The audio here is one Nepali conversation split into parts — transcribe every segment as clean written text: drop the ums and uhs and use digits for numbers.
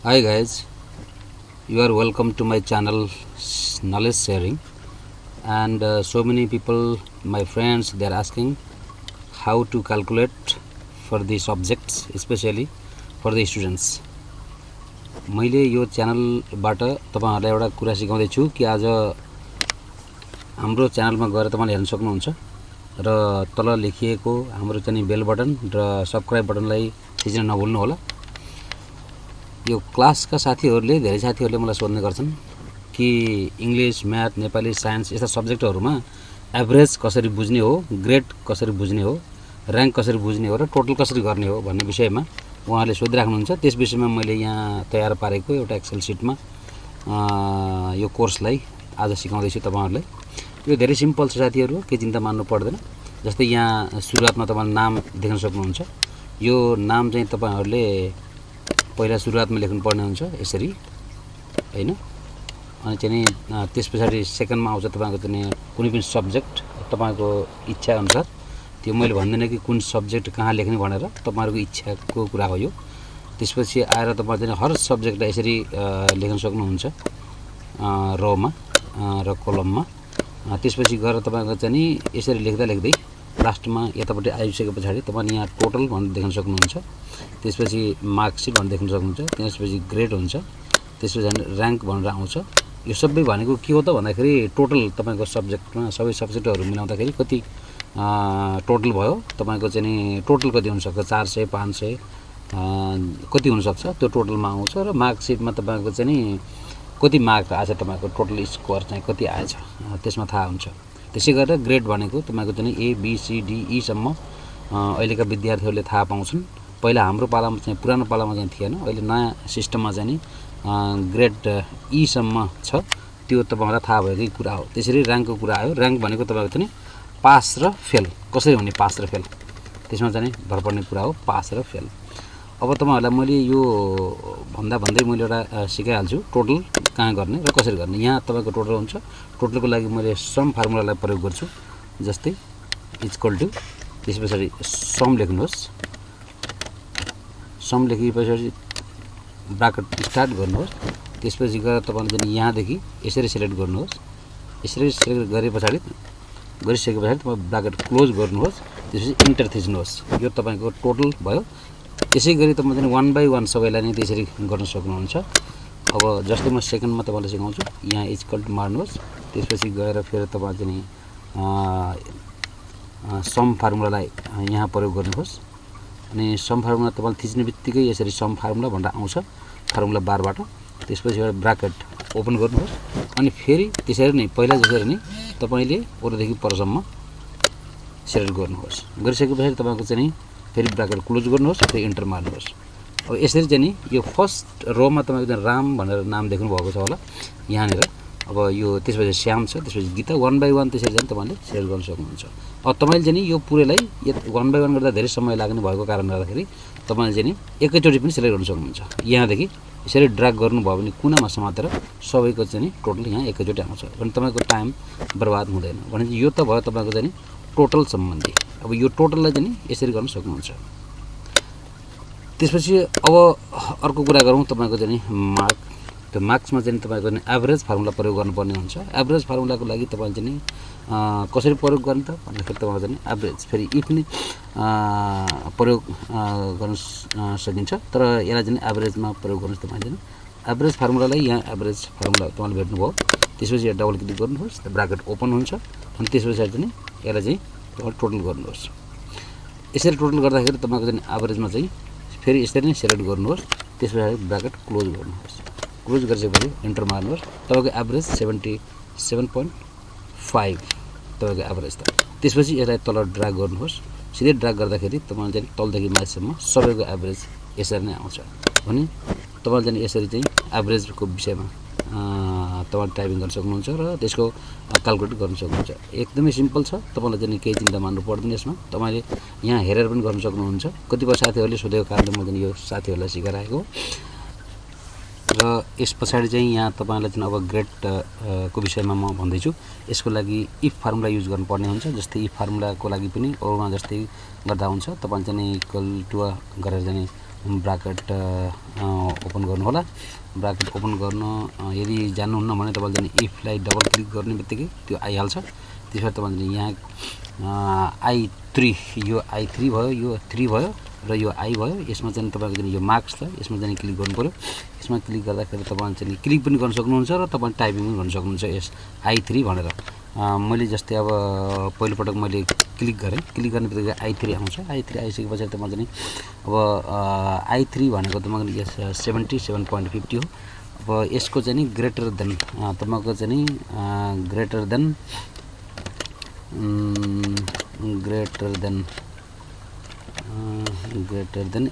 Hi guys, you are welcome to my channel Knowledge Sharing, and so many people, my friends, they are asking how to calculate for the subjects, especially for the students. मैले यो च्यानलबाट तपाईहरुलाई एउटा कुरा सिकाउँदै छु कि आज हाम्रो च्यानलमा गएर तपाईले हेर्न सक्नुहुन्छ र तल लेखिएको हाम्रो चाहिँ बेल बटन र सब्स्क्राइब बटनलाई थिच्न नभुल्नु होला। यो क्लासका साथीहरुले धेरै साथीहरुले मलाई सोध्ने गर्छन् कि इंग्लिश म्याथ नेपाली साइन्स यस्ता सब्जेक्टहरुमा एभरेज कसरी बुझ्ने हो, ग्रेड कसरी बुझ्ने हो, र्यांक कसरी बुझ्ने हो र टोटल कसरी गर्ने हो भन्ने विषयमा उहाँले सोधिराख्नुहुन्छ। त्यस विषयमा मैले यहाँ तयार पारेको एउटा एक्सेल सिटमा यो कोर्सलाई आज सिकाउँदै छु तपाईहरुलाई। यो धेरै सिम्पल छ साथीहरु, के चिन्ता मान्नु पर्दैन। जस्तै यहाँ सुरुवातमा तपाईले नाम देख्न सक्नुहुन्छ। यो नाम चाहिँ तपाईहरुले पहिला सुरुवातमा लेख्नु पर्ने हुन्छ यसरी हैन। अनि चाहिँ त्यसपछि सेकेन्डमा आउँछ तपाईको चाहिँ कुनै पनि सब्जेक्ट तपाईको इच्छा अनुसार। त्यो मैले भन्दिनँ कि कुन सब्जेक्ट कहाँ लेख्ने भनेर, तपाईहरुको इच्छाको कुरा हो यो। त्यसपछि आएर तपाईले चाहिँ हर सब्जेक्टलाई यसरी लेख्न सक्नुहुन्छ रोमा र कलममा। त्यसपछि गएर तपाईको चाहिँ यसरी लेख्दा लेख्दै लास्टमा यतापट्टि आइसकेपछि तपाईले यहाँ टोटल भनेर देख्न सक्नुहुन्छ। त्यसपछि मार्कसिट भनेर देख्न सक्नुहुन्छ। त्यसपछि ग्रेड हुन्छ। त्यसपछि र्यांक भनेर आउँछ। यो सबै भनेको के हो त भन्दाखेरि टोटल तपाईको सब्जेक्टमा सबै सब्जेक्टहरु मिलाउँदाखेरि कति टोटल भयो, तपाईको चाहिँ टोटल कति हुन सक्छ, 400 500 कति हुन सक्छ त्यो टोटलमा आउँछ। र मार्कसिटमा तपाईको चाहिँ कति मार्क आएछ, तपाईको टोटल स्कोर चाहिँ कति आएछ त्यसमा थाहा हुन्छ। त्यसै गरेर ग्रेड भनेको तपाईको चाहिँ A B C D E सम्म अहिलेका विद्यार्थीहरुले थाहा पाउँछन्। पहिला हाम्रो पालामा चाहिँ पुरानो पालामा चाहिँ थिएन, अहिले नयाँ सिस्टममा चाहिँ ग्रेड ई सम्म छ। त्यो तपाईहरुलाई थाहा भएकै कुरा हो। त्यसरी र्यांकको कुरा आयो। र्यांक भनेको तपाईको चाहिँ पास र फेल कसरी हुने, पास र फेल त्यसमा चाहिँ भर पर्ने कुरा हो, पास र फेल। अब तपाईहरुलाई मैले यो भन्दै मैले एउटा सिकाइहाल्छु टोटल कहाँ गर्ने र कसरी गर्ने। यहाँ तपाईको टोटल हुन्छ। टोटलको लागि मैले सम फर्मुलालाई प्रयोग गर्छु। जस्तै इक्वल टु त्यसपछि सम लेख्नुहोस्। सम लेखेपछि ब्राकेट स्टार्ट गर्नुहोस्। त्यसपछि गएर तपाईले चाहिँ यहाँ देखि यसरी सिलेक्ट गर्नुहोस्। यसरी सिलेक्ट गरिसके पछाडी तपाईले ब्राकेट क्लोज गर्नुहोस्। त्यसपछि इन्टर थिच्नुहोस्। यो तपाईको टोटल भयो। त्यसैगरी तपाईले चाहिँ 1 बाइ 1 सबैलाई नै त्यसरी गर्न सक्नुहुन्छ। अब जस्तै म सेकेन्डमा तपाईलाई सिकाउँछु। यहाँ इक्वल टु मार्नुहोस्। त्यसपछि गएर फेरि तपाईले चाहिँ सम फर्मुलालाई यहाँ प्रयोग गर्नुहोस्। अनि सम फर्मुला तपाईले थिच्ने बित्तिकै यसरी सम फर्मुला भनेर आउँछ फर्मुला बारबाट। त्यसपछि एउटा ब्राकेट ओपन गर्नुहोस्। अनि फेरि त्यसरी नै पहिला जसरी नै तपाईले ओरदेखि परसम्म सिलेक्ट गर्नुहोस्। गरिसकेपछि तपाईको चाहिँ फेरि ब्राकेट क्लोज गर्नुहोस्, फेरि इन्टर मार्नुहोस्। अब यसरी चाहिँ यो फर्स्ट रोमा तपाईको राम भनेर नाम देख्नु भएको छ होला यहाँनिर। अब यो त्यसपछि श्याम छ, त्यसपछि गीता 1 बाइ 1 त्यसरी चाहिँ तपाईले सिलेक्ट गर्न सक्नुहुन्छ। अब तपाईले चाहिँ यो पुरैलाई 1 बाइ 1 गर्दा धेरै समय लाग्ने भएको कारणले गर्दाखेरि तपाईले चाहिँ एकैचोटी पनि सिलेक्ट गर्न सक्नुहुन्छ। यहाँदेखि यसरी ड्र्याग गर्नुभयो भने कुनामा समातेर सबैको चाहिँ टोटल यहाँ एकैचोटी आउँछ भने तपाईको टाइम बर्बाद हुँदैन। भने यो त भयो तपाईको चाहिँ टोटल सम्बन्धी। अब यो टोटललाई चाहिँ यसरी गर्न सक्नुहुन्छ। त्यसपछि अब अर्को कुरा गरौँ तपाईको चाहिँ मार्क। त्यो मार्क्समा चाहिँ तपाईको एभरेज फर्मुला प्रयोग गर्नुपर्ने हुन्छ। एभरेज फर्मुलाको लागि तपाईले चाहिँ कसरी प्रयोग गर्ने त भन्दाखेरि तपाईको चाहिँ एभरेज फेरि इफ नि प्रयोग गर्न सकिन्छ, तर यसलाई चाहिँ एभरेजमा प्रयोग गर्नुहोस्। तपाईले चाहिँ एभरेज फर्मुलालाई यहाँ एभरेज फर्मुला तपाईले भेट्नुभयो। त्यसपछि डबल क्लिक गर्नुहोस्, ब्राकेट ओपन हुन्छ। अनि त्यसपछि चाहिँ यसलाई चाहिँ तपाईले टोटल गर्नुहोस्। यसरी टोटल गर्दाखेरि तपाईको चाहिँ एभरेजमा चाहिँ फेरि यसरी नै सिलेक्ट गर्नुहोस्। त्यसपछि ब्राकेट क्लोज गर्नुहोस्। क्लोज गरिसकेपछि इन्टर मार्नुहोस्। तपाईको एभरेज 77.5 तपाईको एभरेज त। त्यसपछि यसलाई तल ड्र्याग गर्नुहोस्। सिधै ड्र्याग गर्दाखेरि तपाईले चाहिँ तलदेखि माथिसम्म सबैको एभरेज यसरी नै आउँछ। भने तपाईले चाहिँ यसरी चाहिँ एभरेजको विषयमा तपाईले टाइपिङ गर्न सक्नुहुन्छ र त्यसको क्याल्कुलेट गर्न सक्नुहुन्छ। एकदमै सिम्पल छ। तपाईलाई चाहिँ केही चिन्ता मान्नु पर्दैन यसमा। तपाईले यहाँ हेरेर पनि गर्न सक्नुहुन्छ। कतिपय साथीहरुले सोधेको कारणले म चाहिँ यो साथीहरुलाई सिकाइरहेको र यस पछाडी चाहिँ यहाँ तपाईलाई चाहिँ अब ग्रेड को विषयमा म भन्दैछु। यसको लागि इफ फर्मुला युज गर्नुपर्ने हुन्छ। जस्तै इफ फर्मुलाको लागि पनि अरूमा जस्तै गर्दा हुन्छ। तपाईले चाहिँ इक्वल टु गरेर चाहिँ ब्राकेट ओपन गर्नु होला। ब्राकेट ओपन गर्न यदि जान्नुहुन्न भने तपाईले चाहिँ इफलाई डबल क्लिक गर्ने बित्तिकै त्यो आइहाल्छ। त्यसपछि तपाईले यहाँ I3 यो I3 भयो, यो 3 भयो र यो I भयो। यसमा चाहिँ तपाईको चाहिँ यो मार्क्स छ, यसमा चाहिँ क्लिक गर्नु पर्यो। यसमा क्लिक गर्दाखेरि तपाईले चाहिँ क्लिक पनि गर्न सक्नुहुन्छ र तपाईले टाइपिङ पनि गर्न सक्नुहुन्छ यस I3 भनेर। मैले जस्तै अब पहिलो पटक मैले क्लिक गरेँ, क्लिक गर्ने बित्तिकै I3 आउँछ। I3 आइसकेपछि तपाईले चाहिँ अब I3 भनेको तपाईको यस 77.50 हो। अब यसको चाहिँ नि ग्रेटर देन तपाईको चाहिँ नि ग्रेटर देन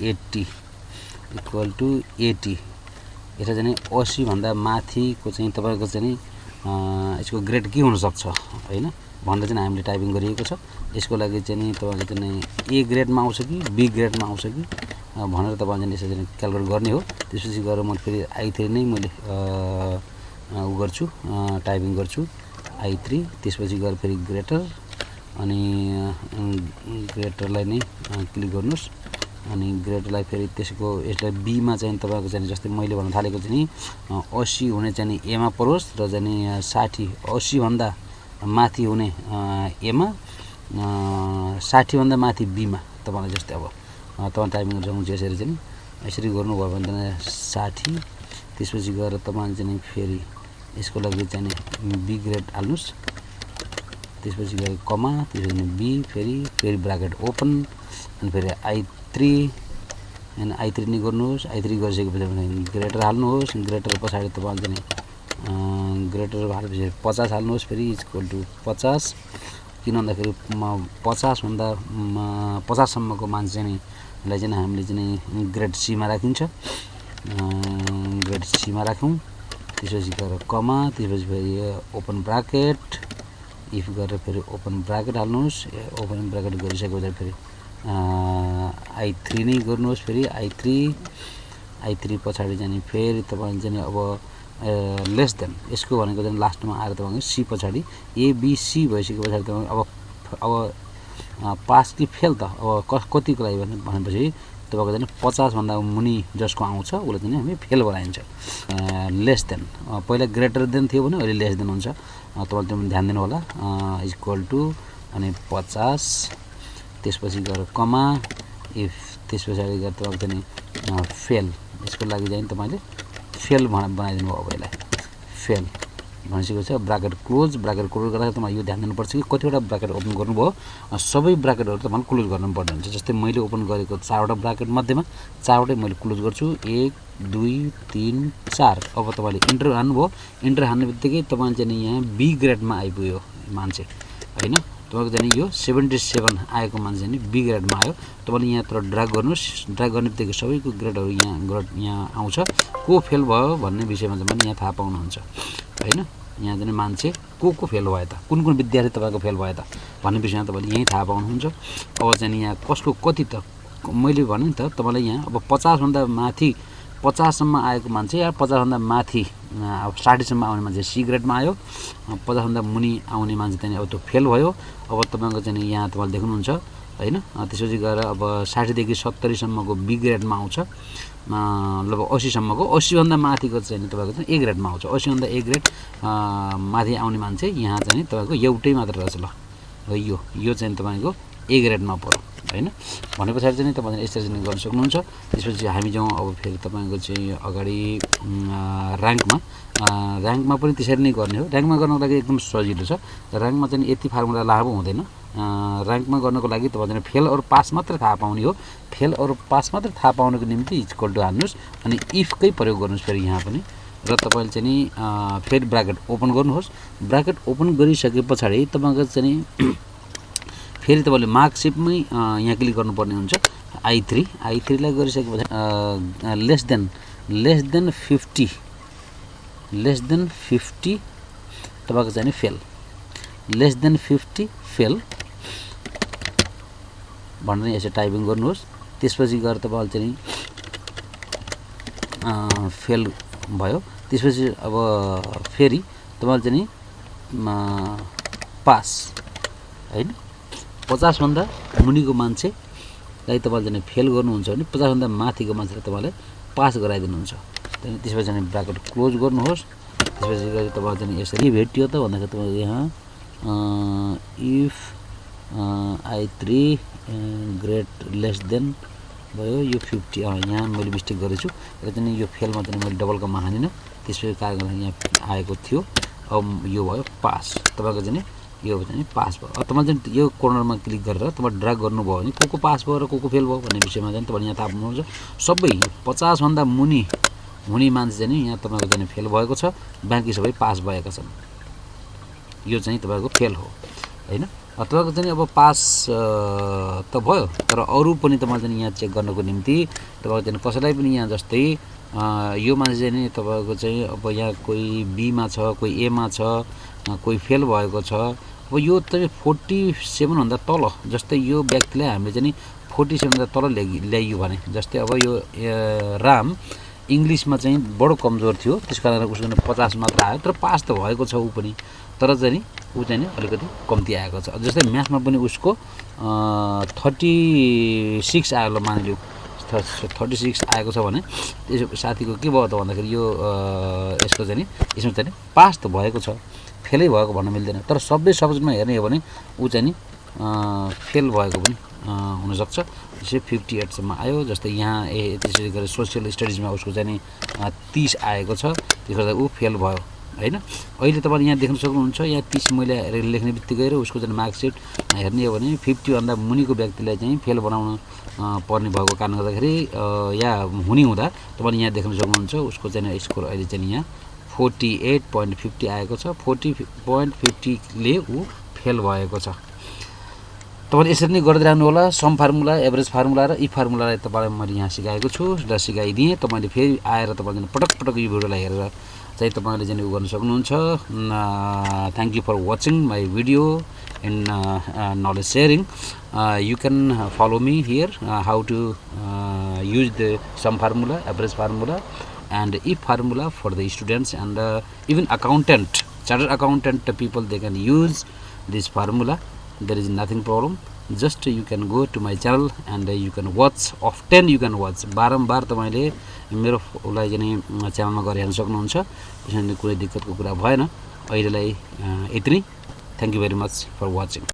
80 इक्वल टु 80। यसो चाहिँ 80 भन्दा माथिको चाहिँ तपाईको चाहिँ नि यसको ग्रेड के हुन सक्छ हैन भनेर चाहिँ हामीले टाइपिङ गरिएको छ। यसको लागि चाहिँ नि तपाईको चाहिँ ए ग्रेडमा आउँछ कि बी ग्रेडमा आउँछ कि भनेर तपाईले चाहिँ यसरी क्याल्कुलेट गर्ने हो। त्यसपछि गएर म फेरि I3 नै मैले गर्छु, टाइपिङ गर्छु I3। त्यसपछि गएर फेरि ग्रेटर अनि ग्रेटरलाई नै क्लिक गर्नुस् अनि ग्रेटरलाई फेरि त्यसको यसलाई बी मा चाहिँ तपाईको चाहिँ जस्तै मैले भन्न थालेको चाहिँ 80 हुने चाहिँ ए मा परोस् र चाहिँ 80 भन्दा माथि हुने ए मा 60 भन्दा माथि बी मा तपाईले जस्तै अब तपाईले टाइपिङ गर्नुहुन्छ यसरी चाहिँ यसरी गर्नुभयो भने चाहिँ 60। त्यसपछि गएर तपाईले चाहिँ फेरि यसको लागि चाहिँ बी ग्रेड हाल्नुस्। त्यसपछि गएर कमा, त्यसपछि बी, फेरि ब्राकेट ओपन अनि फेरि I3 अनि I3 नै गर्नुहोस्। I3 गरिसकेपछि ग्रेटर हाल्नुहोस्। ग्रेटर पछाडि तपाईले चाहिँ ग्रेटर हालेपछि 50 हाल्नुहोस्। फेरि इक्वल टु 50 किन भन्दाखेरि 50 भन्दा 50 सम्मको मान्छेलाई चाहिँ हामीले चाहिँ ग्रेड सी मा राखिन्छ। ग्रेड सी मा राखौँ। त्यसपछि गएर कमा, त्यसपछि फेरि ओपन ब्राकेट इफ गरेर फेरि ओपन ब्राकेट हाल्नुहोस्। ओपन ब्राकेट गरिसकेपछि फेरि I3 नै गर्नुहोस्। फेरि I3 पछाडि चाहिँ फेरि तपाईले चाहिँ अब लेस देन यसको भनेको चाहिँ लास्टमा आएर तपाईको सी पछाडि ए बी सी भइसके पछाडि तपाईँ अब पास कि फेल त अब कतिको लागि भनेपछि तपाईको चाहिँ 50 भन्दा मुनि जसको आउँछ उसले चाहिँ हामी फेल बनाइन्छ। लेस देन पहिला ग्रेटर देन थियो भने अहिले लेस देन हुन्छ। तपाईले त्यो ध्यान दिनु होला। इक्वल टु अनि 50 त्यसपछि गएर कमा इफ त्यसपछि गएर तपाईको चाहिँ फेल यसको लागि चाहिँ तपाईले फेल बनाइदिनु भयो। अब यसलाई फेल भनिसकेपछि ब्राकेट क्लोज गर्दा तपाईले यो ध्यान दिनुपर्छ कि कतिवटा ब्राकेट ओपन गर्नुभयो सबै ब्राकेटहरु तपाईले क्लोज गर्नुपर्ने हुन्छ। जस्तै मैले ओपन गरेको 4वटा ब्राकेट मध्येमा 4वटै मैले क्लोज गर्छु 1 2 3 4। अब तपाईले इन्टर हान्नुभयो। इन्टर हान्नेबित्तिकै तपाईले चाहिँ यहाँ बी ग्रेडमा आइपुग्यो मान्छे हैन। तपाईको चाहिँ यो 77 आएको मान्छे नि बी ग्रेडमा आयो। तपाईले यहाँ तर ड्र्याग गर्नुस्। ड्र्याग गर्नेबित्तिकै सबैको ग्रेडहरु यहाँ आउँछ। को फेल भयो भन्ने विषयमा चाहिँ यहाँ थाहा पाउनुहुन्छ हैन। यहाँ चाहिँ मान्छे को फेल भयो त, कुन विद्यार्थी तपाईको फेल भयो त भन्ने विषयमा तपाईले यही थाहा पाउनुहुन्छ। अब चाहिँ यहाँ कसको कति त मैले भने नि त तपाईलाई यहाँ अब 50 भन्दा माथि 50 सम्म आएको मान्छे या 50 भन्दा माथि अब 60 सम्म आउने मान्छे सी ग्रेडमा आयो। 50 भन्दा मुनि आउने मान्छे चाहिँ अब त्यो फेल भयो। अब तपाईको चाहिँ यहाँ तपाईले देख्नुहुन्छ हैन। त्यसपछि गएर अब 60 देखि 70 सम्मको बी ग्रेडमा आउँछ। लगभग 80 सम्मको 80 भन्दा माथिको चाहिँ तपाईको चाहिँ ए ग्रेडमा आउँछ। 80 भन्दा ए ग्रेड माथि आउने मान्छे यहाँ चाहिँ तपाईको एउटै मात्र रहेछ। ल यो चाहिँ तपाईको ए ग्रेडमा पर्यो हैन। भनेपछि चाहिँ तपाईले यसरी चाहिँ गर्न सक्नुहुन्छ। त्यसपछि हामी जाउँ अब फेरि तपाईको चाहिँ अगाडि र्याङ्कमा पनि त्यसरी नै गर्ने हो। र्याङ्कमा गर्नको लागि एकदम सजिलो छ। र्याङ्कमा चाहिँ यति फर्मुला लागु हुँदैन। र्याङ्कमा गर्नको लागि तपाईले फेल और पास मात्र थाहा पाउने हो। फेल और पास मात्र थाहा पाउनको निम्ति इक्वल टु हाल्नुस् अनि इफ कै प्रयोग गर्नुस् फेरि यहाँ पनि र तपाईले चाहिँ नि फेरि ब्राकेट ओपन गर्नुहोस्। ब्राकेट ओपन गरिसके पछाडि तपाईको चाहिँ फेरि तपाईले मार्कसिटमै यहाँ क्लिक गर्नुपर्ने हुन्छ। I3 लाई गरिसकेपछि लेस देन 50 तपाईको चाहिँ फेल। लेस देन 50 फेल भनेर यसरी टाइपिङ गर्नुहोस्। त्यसपछि गएर तपाईले चाहिँ फेल भयो। त्यसपछि अब फेरि तपाईले चाहिँ पास हैन। 50 भन्दा मुनिको मान्छे लाई तपाईले चाहिँ फेल गर्नुहुन्छ भने 50 भन्दा माथिको मान्छेले तपाईले पास गराइदिनुहुन्छ। त्यसपछि चाहिँ ब्राकेट क्लोज गर्नुहोस्। त्यसपछि गरी तपाईले चाहिँ यसरी भेटियो त भन्दाखेरि तपाईले यहाँ if I3 great less than भयो यो 50 यहाँ मैले मिस्टेक गरेछु र चाहिँ यो फेलमा चाहिँ मैले डबल कमा हानिन। त्यसपछि कार्य गर्न यहाँ आएको थियो। अब यो भयो पास। तपाईको चाहिँ यो चाहिँ पास भयो। अब तपाईले चाहिँ यो कर्नरमा क्लिक गरेर तपाईले ड्र्याग गर्नुभयो भने को पास भयो र को फेल भयो भन्ने विषयमा चाहिँ तपाईले यहाँ थाहा पाउनुहुन्छ। सबै 50 भन्दा मुनि हुने मान्छे चाहिँ यहाँ तपाईको चाहिँ फेल भएको छ, बाँकी सबै पास भएका छन्। यो चाहिँ तपाईको फेल हो हैन। तपाईको चाहिँ अब पास त भयो, तर अरु पनि तपाईले चाहिँ यहाँ चेक गर्नको निम्ति तपाईको चाहिँ कसैलाई पनि यहाँ जस्तै यो मान्छे चाहिँ नि तपाईको चाहिँ अब यहाँ कोही बी मा छ, कोही ए मा छ, कोही फेल भएको छ। अब यो चाहिँ 47 भन्दा तल, जस्तै यो व्यक्तिलाई हामीले चाहिँ 47 भन्दा तल ल्याइयो भने, जस्तै अब यो राम इंग्लिशमा चाहिँ बडो कमजोर थियो, त्यसकारण उसको 50 मात्र आयो, तर पास त भएको छ उ पनि, तर चाहिँ उ चाहिँ अलिकति कम्ती आएको छ। जस्तै म्याथमा पनि उसको 36 आयो ल मानिलिउ, 36 आएको छ भने त्यसो साथीको के भयो त भन्दाखेरि यो यसको चाहिँ यसमा चाहिँ पास त भएको छ, फेलै भएको भन्न मिल्दैन। तर सबै सब्जेक्टमा हेर्ने हो भने उ चाहिँ फेल भएको पनि हुन सक्छ। त्यसै 58 सम्म आयो। जस्तै यहाँ त्यसै गरी सोशल स्टडीजमा उसको चाहिँ 30 आएको छ, त्यसले गर्दा उ फेल भयो हैन। अहिले तपाईले यहाँ देख्न सक्नुहुन्छ, यहाँ 30 मैले लेख्ने बित्तिकै उसको चाहिँ मार्कसिट हेर्ने हो भने 50 भन्दा मुनिको व्यक्तिलाई चाहिँ फेल बनाउन पर्ने भएको कारणले गर्दाखेरि या हुने हुँदा तपाईले यहाँ देख्न सक्नुहुन्छ उसको चाहिँ स्कोर अहिले चाहिँ यहाँ 48.50 आएको छ। 40.50 ले उ फेल भएको छ। तपाईले यसरी नै गर्दै रहनु होला। सम फार्मुला, एभरेज फार्मुला र ई फार्मुलालाई तपाईलाई मैले यहाँ सिकाएको छु र सिकाइदिए। तपाईले फेरि आएर तपाईले पटक पटक यो भिडियोलाई हेरेर चाहिँ तपाईले चाहिँ उ गर्न सक्नुहुन्छ। Thank you for watching my video in knowledge sharing. You can follow me here how to use the sum formula, average formula and if formula for the students and even accountant, chartered accountant people, they can use this formula. There is nothing problem. Just you can go to my channel and you can watch, often you can watch, बारम्बार तपाईले मेरो लाई चाहिँ च्यानलमा गएर हेर्न सक्नुहुन्छ। त्यसैले कुनै दिक्कतको कुरा भएन। अहिलेलाई यति नै। Thank you very much for watching.